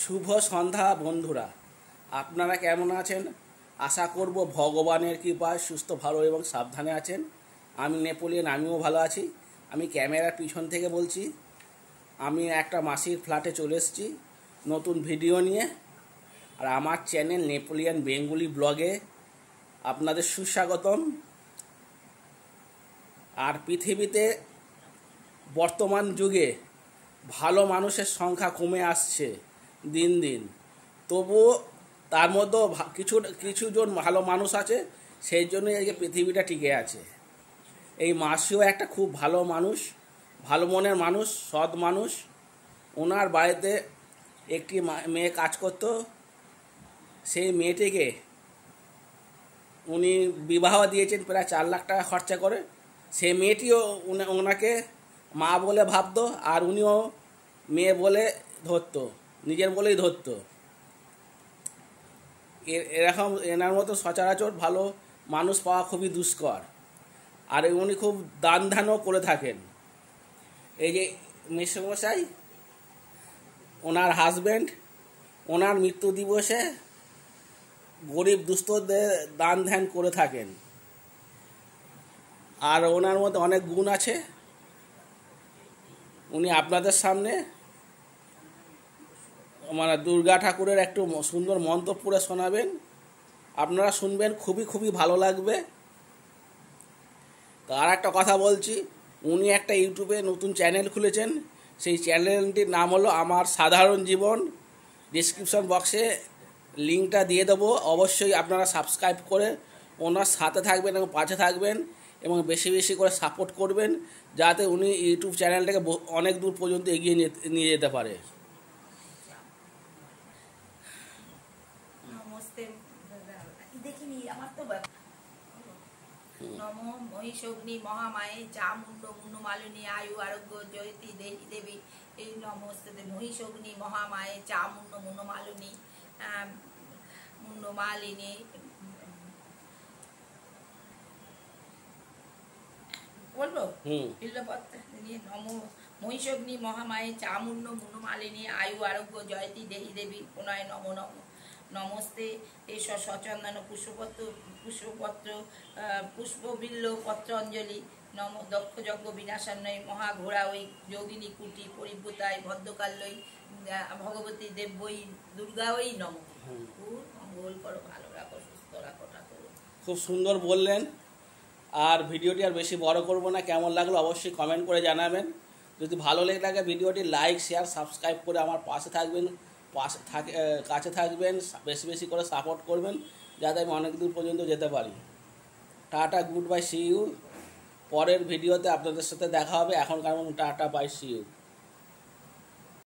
শুভ সন্ধ্যা বন্ধুরা, আপনারা কেমন আছেন? আশা করব ভগবানের কৃপায় সুস্থ ভালো এবং সাবধানে আছেন। আমি নেপোলিয়ন, আমিও ভালো আছি। আমি ক্যামেরার পিছন থেকে বলছি। আমি একটা মাসির ফ্ল্যাটে চলে এসেছি নতুন ভিডিও নিয়ে। আর আমার চ্যানেল নেপোলিয়ন বেঙ্গলি ব্লগে আপনাদের সুস্বাগতম। আর পৃথিবীতে বর্তমান যুগে ভালো মানুষের সংখ্যা কমে আসছে দিন দিন, তবুও তার মধ্যেও কিছুজন ভালো মানুষ আছে, সেই জন্যই এই যে পৃথিবীটা টিকে আছে। এই মাসিও একটা খুব ভালো মানুষ, ভালো মনের মানুষ, সৎ মানুষ। ওনার বাড়িতে একটি মেয়ে কাজ করতো, সেই মেয়েটিকে উনি বিবাহ দিয়েছেন প্রায় 4 লাখ টাকা খরচা করে। সেই মেয়েটিও ওনাকে মা বলে ভাবতো, আর উনিও মেয়ে বলে ধরতো, নিজের বলেই ধরতো। এরকম এনার মতো সচরাচর ভালো মানুষ পাওয়া খুবই দুষ্কর। আর উনি খুব দান ধ্যানও করে থাকেন। এই যে মেসমশাই, ওনার হাজব্যান্ড, ওনার মৃত্যু দিবসে গরিব দুস্থদের দান ধ্যান করে থাকেন। আর ওনার মধ্যে অনেক গুণ আছে। উনি আপনাদের সামনে মানে দুর্গা ঠাকুরের একটু সুন্দর মন্তব্য শোনাবেন, আপনারা শুনবেন, খুবই ভালো লাগবে। তো আর একটা কথা বলছি, উনি একটা ইউটিউবে নতুন চ্যানেল খুলেছেন। সেই চ্যানেলটির নাম হলো আমার সাধারণ জীবন। ডিসক্রিপশন বক্সে লিঙ্কটা দিয়ে দেবো, অবশ্যই আপনারা সাবস্ক্রাইব করে ওনার সাথে থাকবেন এবং পাশে থাকবেন এবং বেশি করে সাপোর্ট করবেন, যাতে উনি ইউটিউব চ্যানেলটাকে অনেক দূর পর্যন্ত এগিয়ে নিয়ে যেতে পারে। নমো মহিষগ্নি মহামায়ে চামুণ্ড মুন্ডমালিনী আয়ু আরোগ্য জয়তী দেহি দেবী। এই নমস্তে মহিষগ্নি মহামায়ে চামুণ্ড মুন্ডমালিনী বলবো নমো মহিষগ্নি মহামায়ে চামুণ্ড মুন্ডমালিনী আয়ু আরোগ্য জয়তী দেহি দেবী পুনয় নমো নমো। নমস্তে এস সচন্দন পুষ্পপত্র পুষ্পবিল্ল পত্র অঞ্জলি। নম দক্ষ যজ্ঞ বিনাশান্নয় মহাঘোরা ওই যোগিনী কুটি পরিভূতায় ভদ্রকাল্যই ভগবতী দেব্যই দুর্গাওই নম। মঙ্গল করো, ভালো রাখো, সুস্থ রাখো ঠাকুর। খুব সুন্দর বললেন। আর ভিডিওটি আর বেশি বড় করব না, কেমন লাগলো অবশ্যই কমেন্ট করে জানাবেন। যদি ভালো লেগে থাকে ভিডিওটি লাইক শেয়ার সাবস্ক্রাইব করে আমার পাশে থাকবেন, কাছে থাকবেন, বেশি করে সাপোর্ট করবেন, যাতে আমি অনেক দূর পর্যন্ত যেতে পারি। Tata, good bye, see you. পরের ভিডিওতে আপনাদের সাথে দেখা হবে। এখনকার মতো টাটা, বাই, সি ইউ।